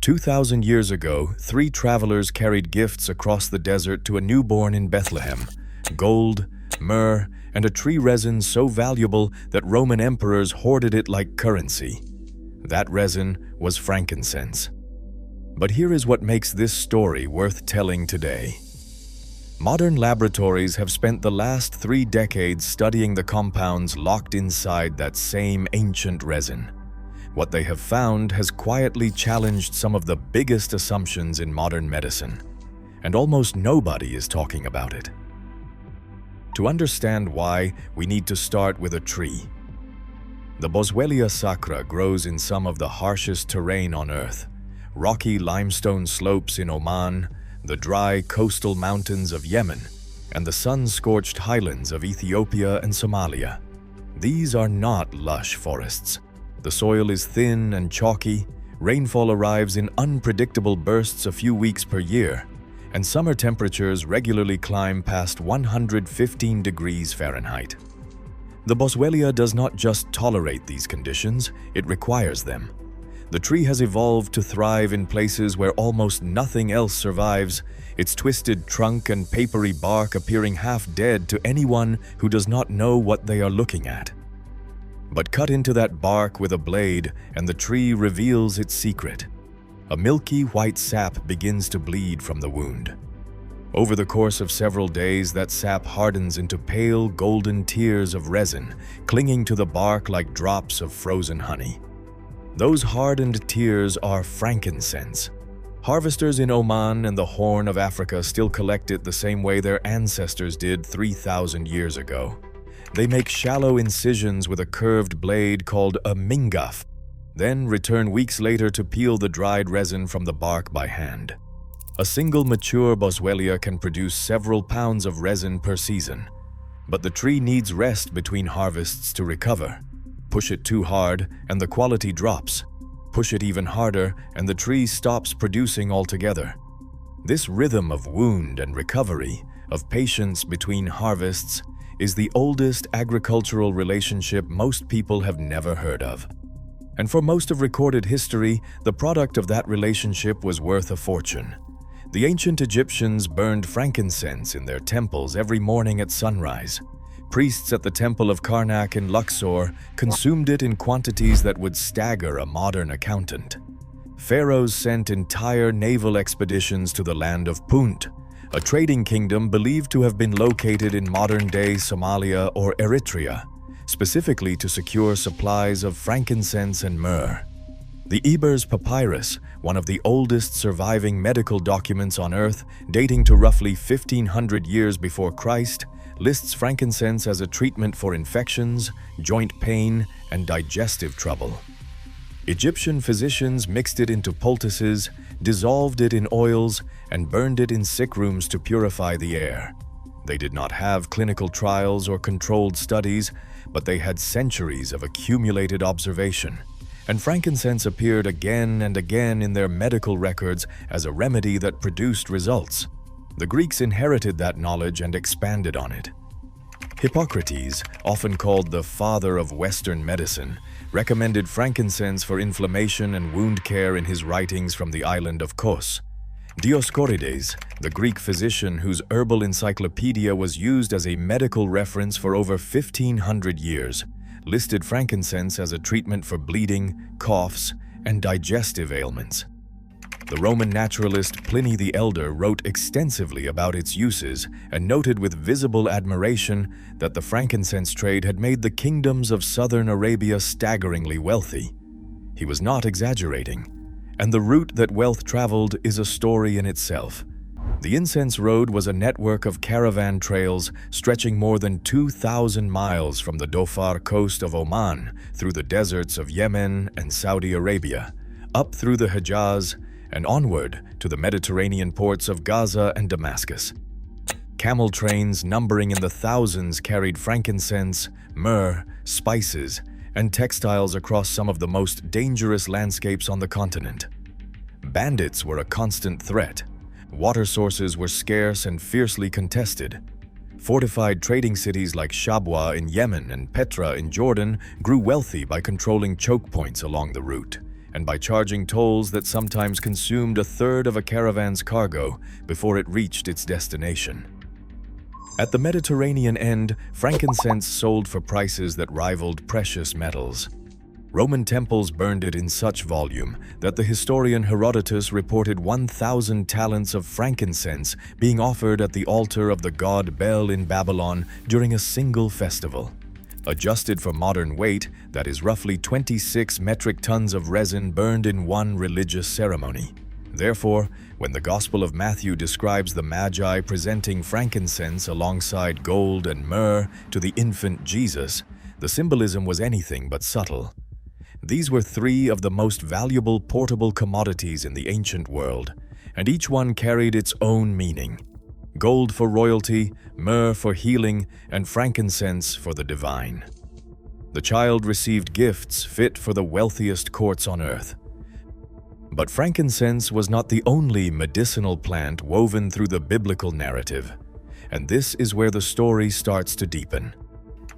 2,000 years ago, 3 travelers carried gifts across the desert to a newborn in Bethlehem: gold, myrrh, and a tree resin so valuable that Roman emperors hoarded it like currency. That resin was frankincense. But here is what makes this story worth telling today. Modern laboratories have spent the last 3 decades studying the compounds locked inside that same ancient resin. What they have found has quietly challenged some of the biggest assumptions in modern medicine, and almost nobody is talking about it. To understand why, we need to start with a tree. The Boswellia sacra grows in some of the harshest terrain on Earth: rocky limestone slopes in Oman, the dry coastal mountains of Yemen, and the sun-scorched highlands of Ethiopia and Somalia. These are not lush forests. The soil is thin and chalky, rainfall arrives in unpredictable bursts a few weeks per year, and summer temperatures regularly climb past 115 degrees Fahrenheit. The Boswellia does not just tolerate these conditions, it requires them. The tree has evolved to thrive in places where almost nothing else survives, its twisted trunk and papery bark appearing half dead to anyone who does not know what they are looking at. But cut into that bark with a blade, and the tree reveals its secret. A milky white sap begins to bleed from the wound. Over the course of several days, that sap hardens into pale golden tears of resin, clinging to the bark like drops of frozen honey. Those hardened tears are frankincense. Harvesters in Oman and the Horn of Africa still collect it the same way their ancestors did 3,000 years ago. They make shallow incisions with a curved blade called a mingaf, then return weeks later to peel the dried resin from the bark by hand. A single mature Boswellia can produce several pounds of resin per season, but the tree needs rest between harvests to recover. Push it too hard, and the quality drops. Push it even harder, and the tree stops producing altogether. This rhythm of wound and recovery, of patience between harvests, is the oldest agricultural relationship most people have never heard of. And for most of recorded history, the product of that relationship was worth a fortune. The ancient Egyptians burned frankincense in their temples every morning at sunrise. Priests at the temple of Karnak in Luxor consumed it in quantities that would stagger a modern accountant. Pharaohs sent entire naval expeditions to the land of Punt, a trading kingdom believed to have been located in modern-day Somalia or Eritrea, specifically to secure supplies of frankincense and myrrh. The Ebers Papyrus, one of the oldest surviving medical documents on Earth, dating to roughly 1,500 years before Christ, lists frankincense as a treatment for infections, joint pain, and digestive trouble. Egyptian physicians mixed it into poultices, dissolved it in oils, and burned it in sick rooms to purify the air. They did not have clinical trials or controlled studies, but they had centuries of accumulated observation. And frankincense appeared again and again in their medical records as a remedy that produced results. The Greeks inherited that knowledge and expanded on it. Hippocrates, often called the father of Western medicine, recommended frankincense for inflammation and wound care in his writings from the island of Kos. Dioscorides, the Greek physician whose herbal encyclopedia was used as a medical reference for over 1,500 years, listed frankincense as a treatment for bleeding, coughs, and digestive ailments. The Roman naturalist Pliny the Elder wrote extensively about its uses and noted with visible admiration that the frankincense trade had made the kingdoms of southern Arabia staggeringly wealthy. He was not exaggerating, and the route that wealth traveled is a story in itself. The incense road was a network of caravan trails stretching more than 2,000 miles from the Dhofar coast of Oman through the deserts of Yemen and Saudi Arabia, up through the Hejaz, and onward to the Mediterranean ports of Gaza and Damascus. Camel trains numbering in the thousands carried frankincense, myrrh, spices, and textiles across some of the most dangerous landscapes on the continent. Bandits were a constant threat. Water sources were scarce and fiercely contested. Fortified trading cities like Shabwa in Yemen and Petra in Jordan grew wealthy by controlling choke points along the route, and by charging tolls that sometimes consumed a third of a caravan's cargo before it reached its destination. At the Mediterranean end, frankincense sold for prices that rivaled precious metals. Roman temples burned it in such volume that the historian Herodotus reported 1,000 talents of frankincense being offered at the altar of the god Bel in Babylon during a single festival. Adjusted for modern weight, that is roughly 26 metric tons of resin burned in one religious ceremony. Therefore, when the Gospel of Matthew describes the Magi presenting frankincense alongside gold and myrrh to the infant Jesus, the symbolism was anything but subtle. These were three of the most valuable portable commodities in the ancient world, and each one carried its own meaning. Gold for royalty, myrrh for healing, and frankincense for the divine. The child received gifts fit for the wealthiest courts on earth. But frankincense was not the only medicinal plant woven through the biblical narrative, and this is where the story starts to deepen.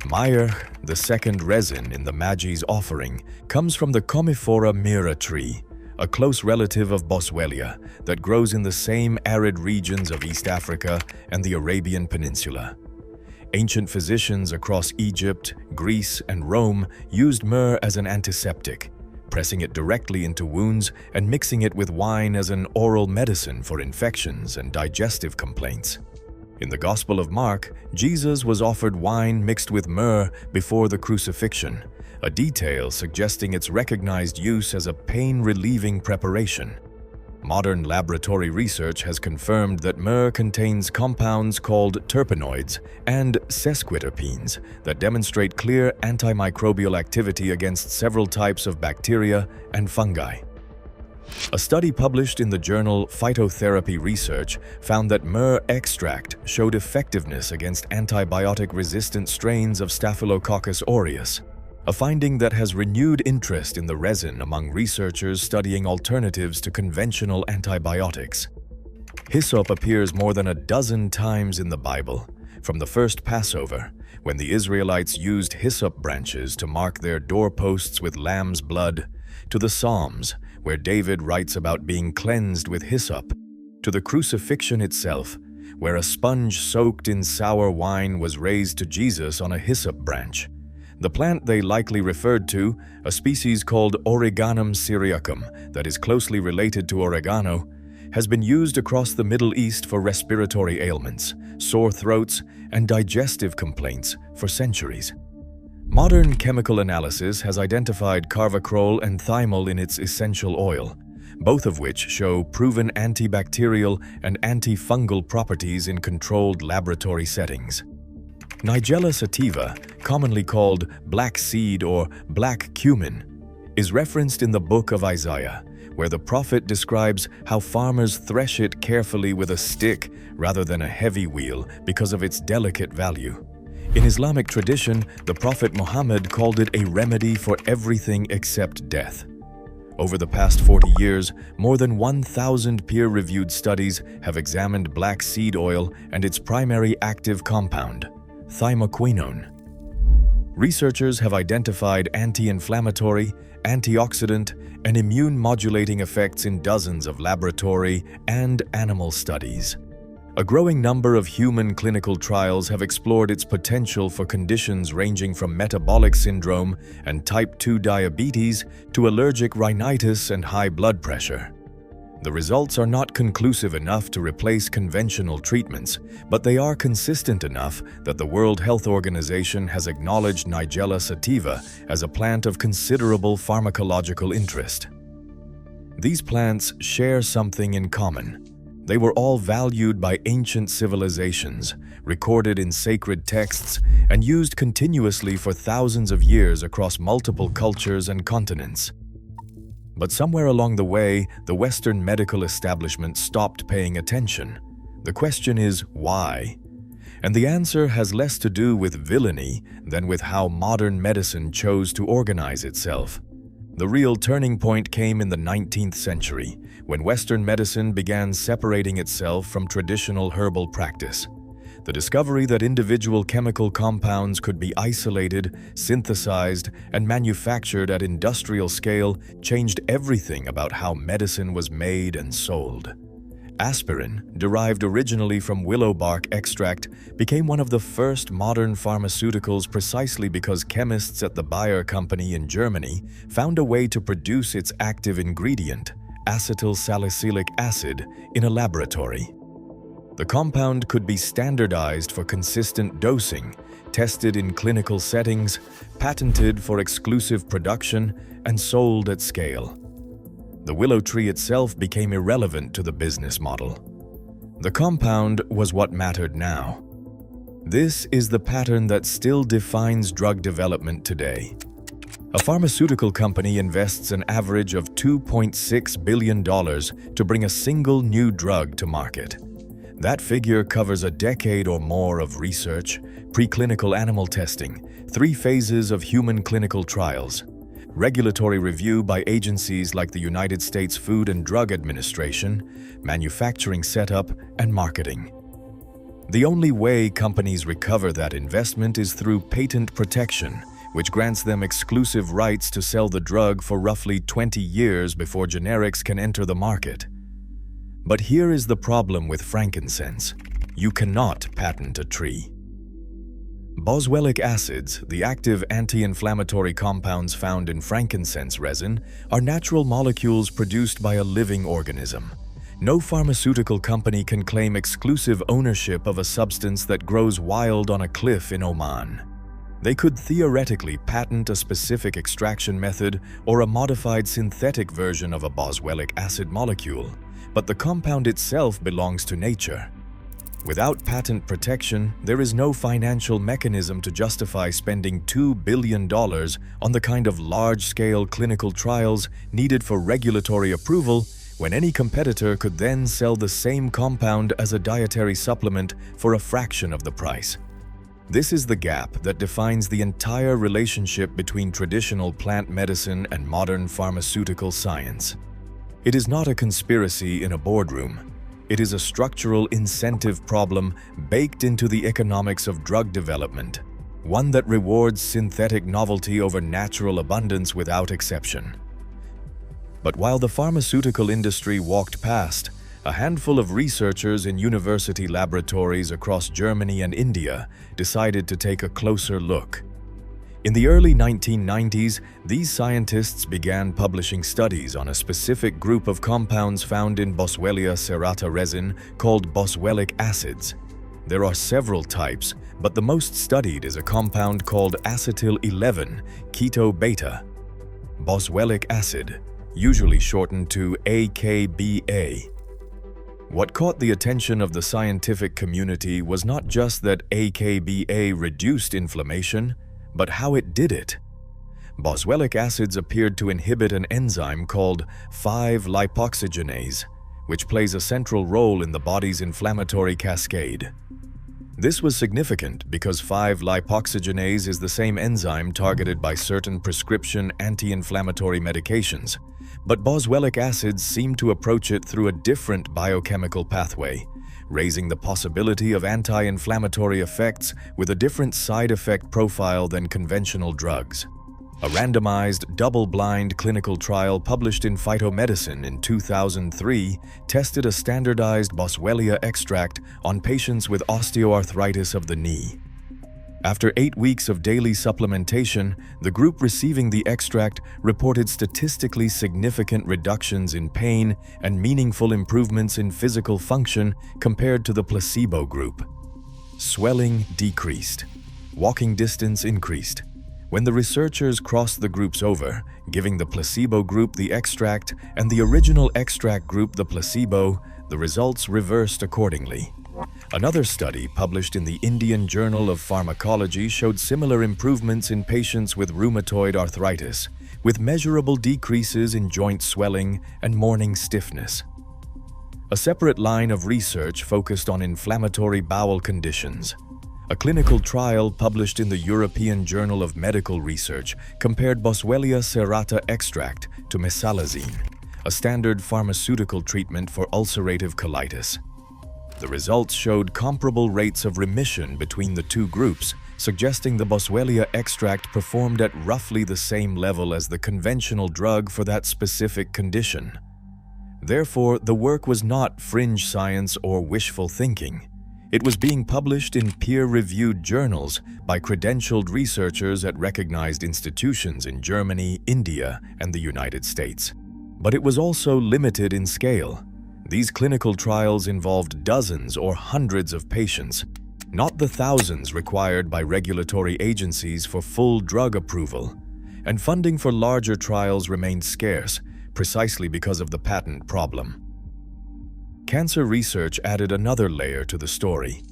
Myrrh, the second resin in the Magi's offering, comes from the Commiphora myrrh tree, a close relative of Boswellia that grows in the same arid regions of East Africa and the Arabian Peninsula. Ancient physicians across Egypt, Greece, and Rome used myrrh as an antiseptic, pressing it directly into wounds and mixing it with wine as an oral medicine for infections and digestive complaints. In the Gospel of Mark, Jesus was offered wine mixed with myrrh before the crucifixion, a detail suggesting its recognized use as a pain-relieving preparation. Modern laboratory research has confirmed that myrrh contains compounds called terpenoids and sesquiterpenes that demonstrate clear antimicrobial activity against several types of bacteria and fungi. A study published in the journal Phytotherapy Research found that myrrh extract showed effectiveness against antibiotic-resistant strains of Staphylococcus aureus, a finding that has renewed interest in the resin among researchers studying alternatives to conventional antibiotics. Hyssop appears more than a dozen times in the Bible, from the first Passover, when the Israelites used hyssop branches to mark their doorposts with lamb's blood, to the Psalms, where David writes about being cleansed with hyssop, to the crucifixion itself, where a sponge soaked in sour wine was raised to Jesus on a hyssop branch. The plant they likely referred to, a species called Origanum syriacum that is closely related to oregano, has been used across the Middle East for respiratory ailments, sore throats, and digestive complaints for centuries. Modern chemical analysis has identified carvacrol and thymol in its essential oil, both of which show proven antibacterial and antifungal properties in controlled laboratory settings. Nigella sativa, commonly called black seed or black cumin, is referenced in the book of Isaiah, where the prophet describes how farmers thresh it carefully with a stick rather than a heavy wheel because of its delicate value. In Islamic tradition, the Prophet Muhammad called it a remedy for everything except death. Over the past 40 years, more than 1,000 peer-reviewed studies have examined black seed oil and its primary active compound, thymoquinone. Researchers have identified anti-inflammatory, antioxidant, and immune-modulating effects in dozens of laboratory and animal studies. A growing number of human clinical trials have explored its potential for conditions ranging from metabolic syndrome and type 2 diabetes to allergic rhinitis and high blood pressure. The results are not conclusive enough to replace conventional treatments, but they are consistent enough that the World Health Organization has acknowledged Nigella sativa as a plant of considerable pharmacological interest. These plants share something in common. They were all valued by ancient civilizations, recorded in sacred texts, and used continuously for thousands of years across multiple cultures and continents. But somewhere along the way, the Western medical establishment stopped paying attention. The question is, why? And the answer has less to do with villainy than with how modern medicine chose to organize itself. The real turning point came in the 19th century, when Western medicine began separating itself from traditional herbal practice. The discovery that individual chemical compounds could be isolated, synthesized, and manufactured at industrial scale changed everything about how medicine was made and sold. Aspirin, derived originally from willow bark extract, became one of the first modern pharmaceuticals precisely because chemists at the Bayer Company in Germany found a way to produce its active ingredient, acetyl salicylic acid, in a laboratory. The compound could be standardized for consistent dosing, tested in clinical settings, patented for exclusive production, and sold at scale. The willow tree itself became irrelevant to the business model. The compound was what mattered now. This is the pattern that still defines drug development today. A pharmaceutical company invests an average of $2.6 billion to bring a single new drug to market. That figure covers a decade or more of research, preclinical animal testing, 3 phases of human clinical trials, regulatory review by agencies like the United States Food and Drug Administration, manufacturing setup, and marketing. The only way companies recover that investment is through patent protection, which grants them exclusive rights to sell the drug for roughly 20 years before generics can enter the market. But here is the problem with frankincense. You cannot patent a tree. Boswellic acids, the active anti-inflammatory compounds found in frankincense resin, are natural molecules produced by a living organism. No pharmaceutical company can claim exclusive ownership of a substance that grows wild on a cliff in Oman. They could theoretically patent a specific extraction method or a modified synthetic version of a boswellic acid molecule, but the compound itself belongs to nature. Without patent protection, there is no financial mechanism to justify spending $2 billion on the kind of large-scale clinical trials needed for regulatory approval when any competitor could then sell the same compound as a dietary supplement for a fraction of the price. This is the gap that defines the entire relationship between traditional plant medicine and modern pharmaceutical science. It is not a conspiracy in a boardroom. It is a structural incentive problem baked into the economics of drug development, one that rewards synthetic novelty over natural abundance without exception. But while the pharmaceutical industry walked past, a handful of researchers in university laboratories across Germany and India decided to take a closer look. In the early 1990s, these scientists began publishing studies on a specific group of compounds found in Boswellia serrata resin called boswellic acids. There are several types, but the most studied is a compound called acetyl-11 keto-beta. Boswellic acid, usually shortened to AKBA. What caught the attention of the scientific community was not just that AKBA reduced inflammation, but how it did it. Boswellic acids appeared to inhibit an enzyme called 5-lipoxygenase, which plays a central role in the body's inflammatory cascade. This was significant because 5-lipoxygenase is the same enzyme targeted by certain prescription anti-inflammatory medications, but boswellic acids seem to approach it through a different biochemical pathway, raising the possibility of anti-inflammatory effects with a different side effect profile than conventional drugs. A randomized, double-blind clinical trial published in Phytomedicine in 2003 tested a standardized Boswellia extract on patients with osteoarthritis of the knee. After 8 weeks of daily supplementation, the group receiving the extract reported statistically significant reductions in pain and meaningful improvements in physical function compared to the placebo group. Swelling decreased. Walking distance increased. When the researchers crossed the groups over, giving the placebo group the extract and the original extract group the placebo, the results reversed accordingly. Another study published in the Indian Journal of Pharmacology showed similar improvements in patients with rheumatoid arthritis, with measurable decreases in joint swelling and morning stiffness. A separate line of research focused on inflammatory bowel conditions. A clinical trial published in the European Journal of Medical Research compared Boswellia serrata extract to mesalazine, a standard pharmaceutical treatment for ulcerative colitis. The results showed comparable rates of remission between the two groups, suggesting the Boswellia extract performed at roughly the same level as the conventional drug for that specific condition. Therefore, the work was not fringe science or wishful thinking. It was being published in peer-reviewed journals by credentialed researchers at recognized institutions in Germany, India, and the United States. But it was also limited in scale. These clinical trials involved dozens or hundreds of patients, not the thousands required by regulatory agencies for full drug approval, and funding for larger trials remained scarce, precisely because of the patent problem. Cancer research added another layer to the story.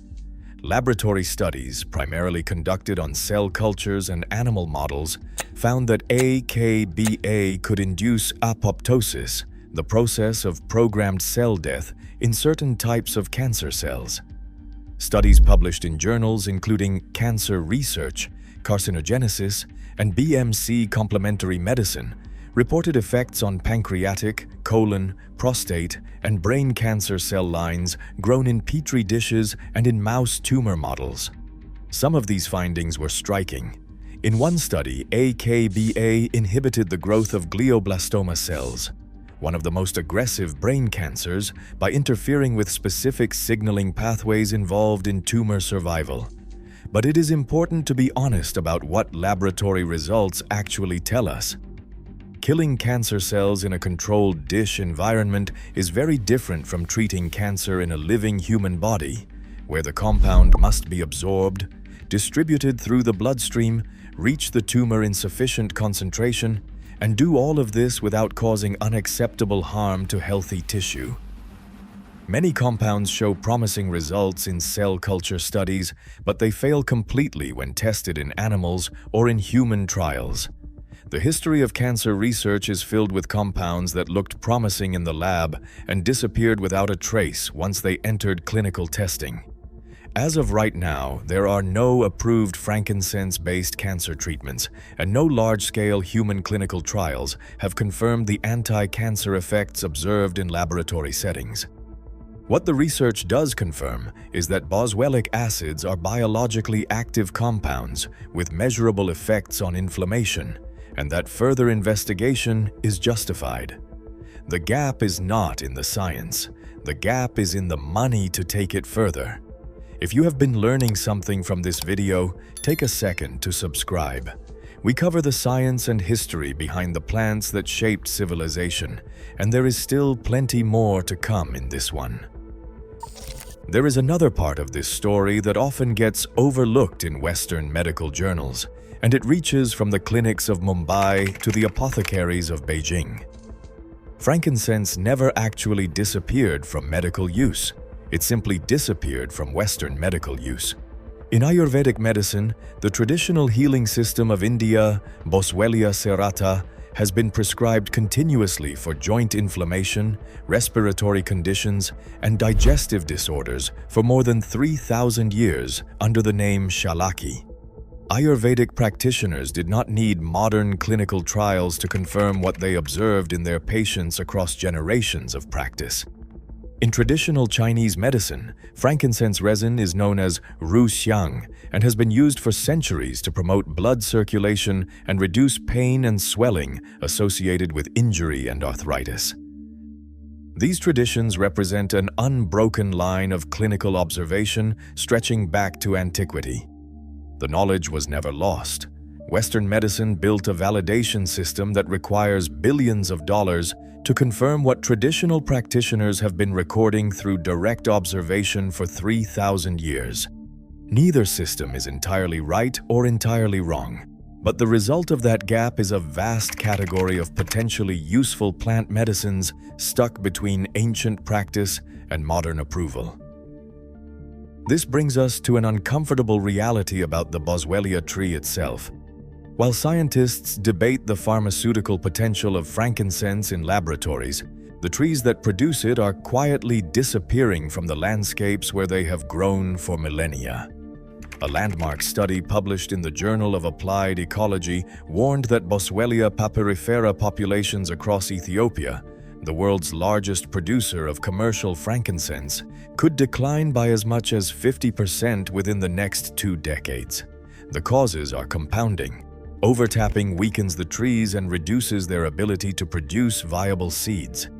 Laboratory studies, primarily conducted on cell cultures and animal models, found that AKBA could induce apoptosis, the process of programmed cell death, in certain types of cancer cells. Studies published in journals including Cancer Research, Carcinogenesis, and BMC Complementary Medicine reported effects on pancreatic, colon, prostate, and brain cancer cell lines grown in petri dishes and in mouse tumor models. Some of these findings were striking. In one study, AKBA inhibited the growth of glioblastoma cells, one of the most aggressive brain cancers, by interfering with specific signaling pathways involved in tumor survival. But it is important to be honest about what laboratory results actually tell us. Killing cancer cells in a controlled dish environment is very different from treating cancer in a living human body, where the compound must be absorbed, distributed through the bloodstream, reach the tumor in sufficient concentration, and do all of this without causing unacceptable harm to healthy tissue. Many compounds show promising results in cell culture studies, but they fail completely when tested in animals or in human trials. The history of cancer research is filled with compounds that looked promising in the lab and disappeared without a trace once they entered clinical testing. As of right now, there are no approved frankincense-based cancer treatments, and no large-scale human clinical trials have confirmed the anti-cancer effects observed in laboratory settings. What the research does confirm is that boswellic acids are biologically active compounds with measurable effects on inflammation, and that further investigation is justified. The gap is not in the science. The gap is in the money to take it further. If you have been learning something from this video, take a second to subscribe. We cover the science and history behind the plants that shaped civilization, and there is still plenty more to come in this one. There is another part of this story that often gets overlooked in Western medical journals, and it reaches from the clinics of Mumbai to the apothecaries of Beijing. Frankincense never actually disappeared from medical use. It simply disappeared from Western medical use. In Ayurvedic medicine, the traditional healing system of India, Boswellia serrata, has been prescribed continuously for joint inflammation, respiratory conditions, and digestive disorders for more than 3,000 years under the name Shalaki. Ayurvedic practitioners did not need modern clinical trials to confirm what they observed in their patients across generations of practice. In traditional Chinese medicine, frankincense resin is known as ru xiang and has been used for centuries to promote blood circulation and reduce pain and swelling associated with injury and arthritis. These traditions represent an unbroken line of clinical observation stretching back to antiquity. The knowledge was never lost. Western medicine built a validation system that requires billions of dollars to confirm what traditional practitioners have been recording through direct observation for 3,000 years. Neither system is entirely right or entirely wrong, but the result of that gap is a vast category of potentially useful plant medicines stuck between ancient practice and modern approval. This brings us to an uncomfortable reality about the Boswellia tree itself. While scientists debate the pharmaceutical potential of frankincense in laboratories, the trees that produce it are quietly disappearing from the landscapes where they have grown for millennia. A landmark study published in the Journal of Applied Ecology warned that Boswellia papyrifera populations across Ethiopia, the world's largest producer of commercial frankincense, could decline by as much as 50% within the next 2 decades. The causes are compounding. Overtapping weakens the trees and reduces their ability to produce viable seeds.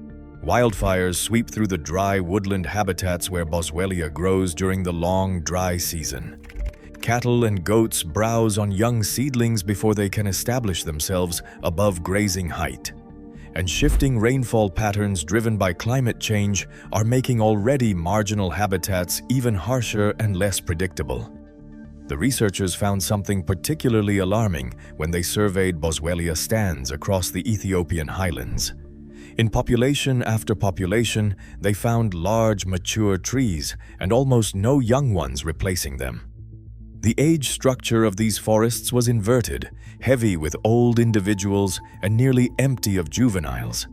Wildfires sweep through the dry woodland habitats where Boswellia grows during the long, dry season. Cattle and goats browse on young seedlings before they can establish themselves above grazing height. And shifting rainfall patterns driven by climate change are making already marginal habitats even harsher and less predictable. The researchers found something particularly alarming when they surveyed Boswellia stands across the Ethiopian highlands. In population after population, they found large, mature trees and almost no young ones replacing them. The age structure of these forests was inverted, heavy with old individuals and nearly empty of juveniles.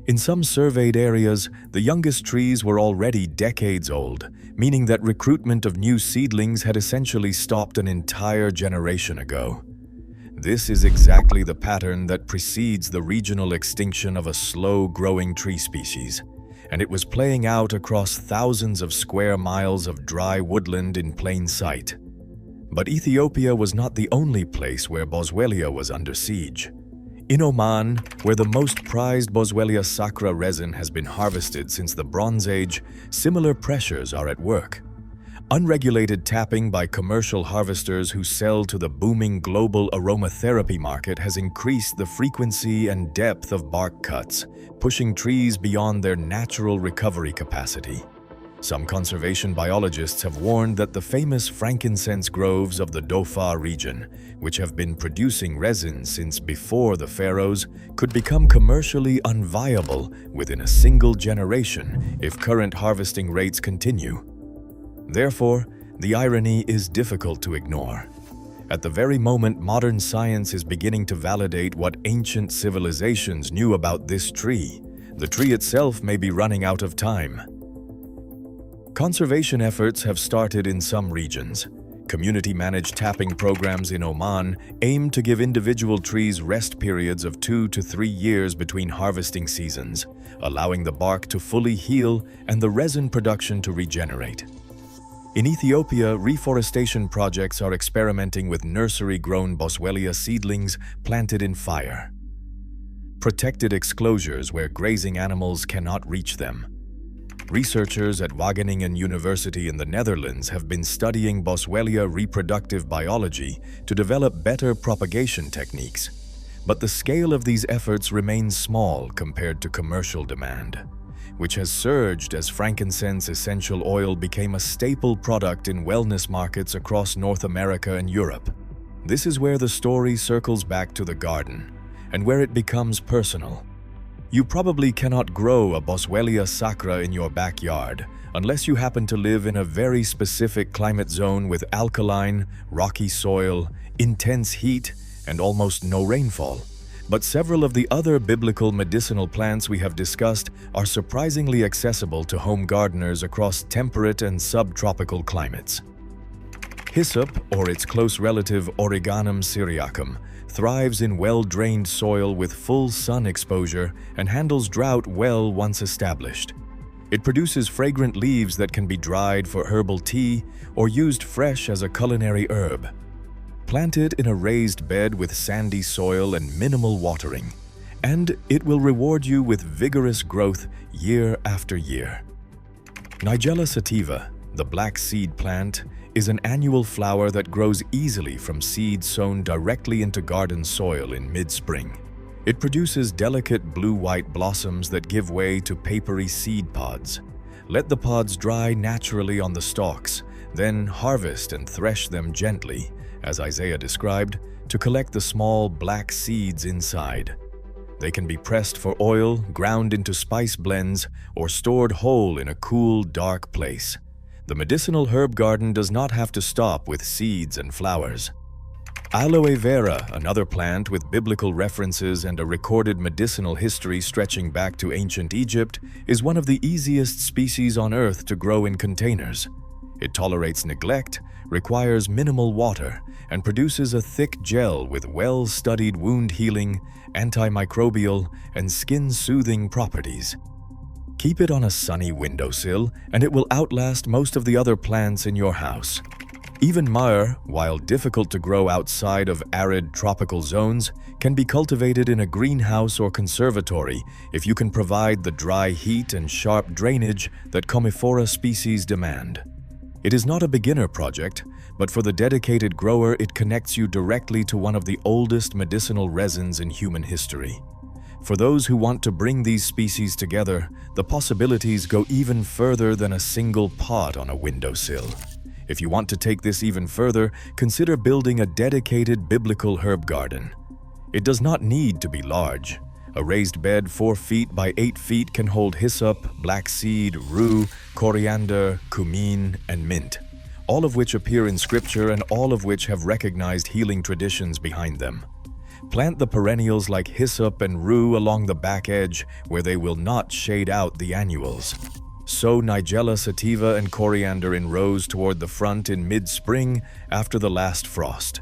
In some surveyed areas, the youngest trees were already decades old, meaning that recruitment of new seedlings had essentially stopped an entire generation ago. This is exactly the pattern that precedes the regional extinction of a slow-growing tree species, and it was playing out across thousands of square miles of dry woodland in plain sight. But Ethiopia was not the only place where Boswellia was under siege. In Oman, where the most prized Boswellia sacra resin has been harvested since the Bronze Age, similar pressures are at work. Unregulated tapping by commercial harvesters who sell to the booming global aromatherapy market has increased the frequency and depth of bark cuts, pushing trees beyond their natural recovery capacity. Some conservation biologists have warned that the famous frankincense groves of the Dhofar region, which have been producing resin since before the pharaohs, could become commercially unviable within a single generation if current harvesting rates continue. Therefore, the irony is difficult to ignore. At the very moment modern science is beginning to validate what ancient civilizations knew about this tree, the tree itself may be running out of time. Conservation efforts have started in some regions. Community-managed tapping programs in Oman aim to give individual trees rest periods of 2 to 3 years between harvesting seasons, allowing the bark to fully heal and the resin production to regenerate. In Ethiopia, reforestation projects are experimenting with nursery-grown Boswellia seedlings planted in fire. Protected exclosures where grazing animals cannot reach them. Researchers at Wageningen University in the Netherlands have been studying Boswellia reproductive biology to develop better propagation techniques. But the scale of these efforts remains small compared to commercial demand, which has surged as frankincense essential oil became a staple product in wellness markets across North America and Europe. This is where the story circles back to the garden, and where it becomes personal. You probably cannot grow a Boswellia sacra in your backyard unless you happen to live in a very specific climate zone with alkaline, rocky soil, intense heat, and almost no rainfall. But several of the other biblical medicinal plants we have discussed are surprisingly accessible to home gardeners across temperate and subtropical climates. Hyssop, or its close relative Origanum syriacum, thrives in well-drained soil with full sun exposure and handles drought well once established. It produces fragrant leaves that can be dried for herbal tea or used fresh as a culinary herb. Plant it in a raised bed with sandy soil and minimal watering, and it will reward you with vigorous growth year after year. Nigella sativa, the black seed plant, is an annual flower that grows easily from seeds sown directly into garden soil in mid-spring. It produces delicate blue-white blossoms that give way to papery seed pods. Let the pods dry naturally on the stalks, then harvest and thresh them gently, as Isaiah described, to collect the small black seeds inside. They can be pressed for oil, ground into spice blends, or stored whole in a cool, dark place. The medicinal herb garden does not have to stop with seeds and flowers. Aloe vera, another plant with biblical references and a recorded medicinal history stretching back to ancient Egypt, is one of the easiest species on earth to grow in containers. It tolerates neglect, requires minimal water, and produces a thick gel with well-studied wound healing, antimicrobial, and skin-soothing properties. Keep it on a sunny windowsill, and it will outlast most of the other plants in your house. Even myrrh, while difficult to grow outside of arid tropical zones, can be cultivated in a greenhouse or conservatory if you can provide the dry heat and sharp drainage that Commiphora species demand. It is not a beginner project, but for the dedicated grower, it connects you directly to one of the oldest medicinal resins in human history. For those who want to bring these species together, the possibilities go even further than a single pot on a windowsill. If you want to take this even further, consider building a dedicated biblical herb garden. It does not need to be large. A raised bed 4 feet by 8 feet can hold hyssop, black seed, rue, coriander, cumin, and mint, all of which appear in scripture and all of which have recognized healing traditions behind them. Plant the perennials like hyssop and rue along the back edge where they will not shade out the annuals. Sow Nigella sativa and coriander in rows toward the front in mid-spring after the last frost.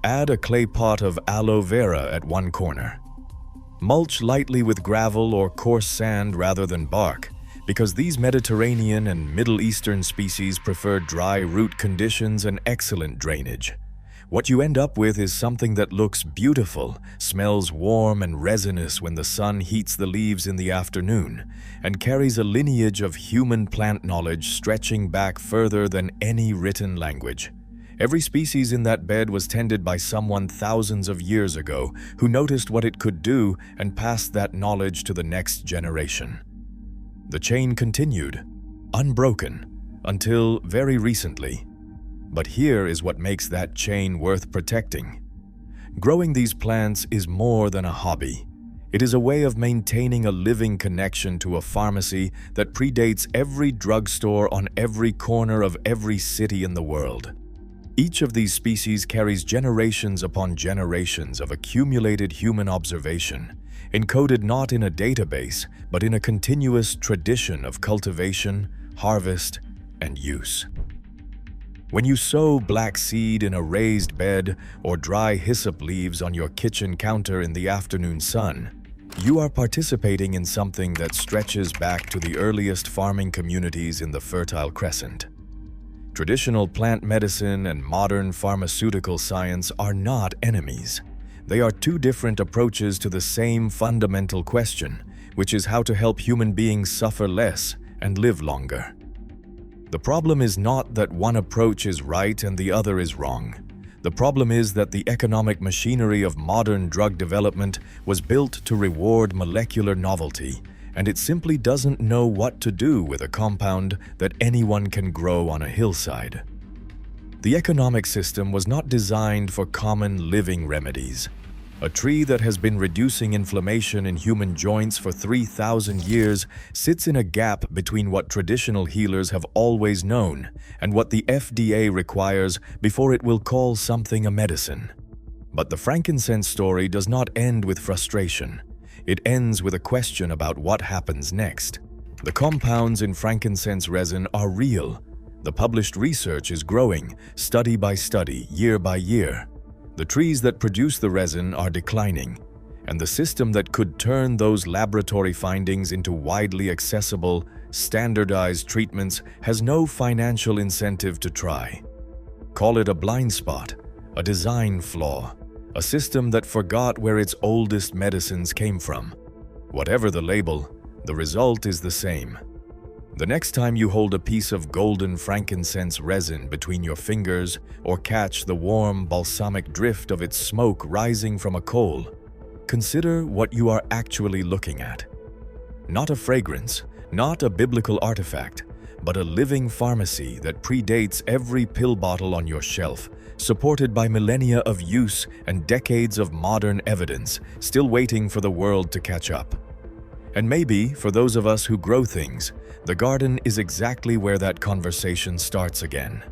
Add a clay pot of aloe vera at one corner. Mulch lightly with gravel or coarse sand rather than bark, because these Mediterranean and Middle Eastern species prefer dry root conditions and excellent drainage. What you end up with is something that looks beautiful, smells warm and resinous when the sun heats the leaves in the afternoon, and carries a lineage of human plant knowledge stretching back further than any written language. Every species in that bed was tended by someone thousands of years ago who noticed what it could do and passed that knowledge to the next generation. The chain continued, unbroken, until very recently. But here is what makes that chain worth protecting. Growing these plants is more than a hobby. It is a way of maintaining a living connection to a pharmacy that predates every drugstore on every corner of every city in the world. Each of these species carries generations upon generations of accumulated human observation, encoded not in a database, but in a continuous tradition of cultivation, harvest, and use. When you sow black seed in a raised bed or dry hyssop leaves on your kitchen counter in the afternoon sun, you are participating in something that stretches back to the earliest farming communities in the Fertile Crescent. Traditional plant medicine and modern pharmaceutical science are not enemies. They are two different approaches to the same fundamental question, which is how to help human beings suffer less and live longer. The problem is not that one approach is right and the other is wrong. The problem is that the economic machinery of modern drug development was built to reward molecular novelty, and it simply doesn't know what to do with a compound that anyone can grow on a hillside. The economic system was not designed for common living remedies. A tree that has been reducing inflammation in human joints for 3,000 years sits in a gap between what traditional healers have always known and what the FDA requires before it will call something a medicine. But the frankincense story does not end with frustration. It ends with a question about what happens next. The compounds in frankincense resin are real. The published research is growing, study by study, year by year. The trees that produce the resin are declining, and the system that could turn those laboratory findings into widely accessible, standardized treatments has no financial incentive to try. Call it a blind spot, a design flaw, a system that forgot where its oldest medicines came from. Whatever the label, the result is the same. The next time you hold a piece of golden frankincense resin between your fingers or catch the warm, balsamic drift of its smoke rising from a coal, consider what you are actually looking at. Not a fragrance, not a biblical artifact, but a living pharmacy that predates every pill bottle on your shelf, supported by millennia of use and decades of modern evidence, still waiting for the world to catch up. And maybe, for those of us who grow things, the garden is exactly where that conversation starts again.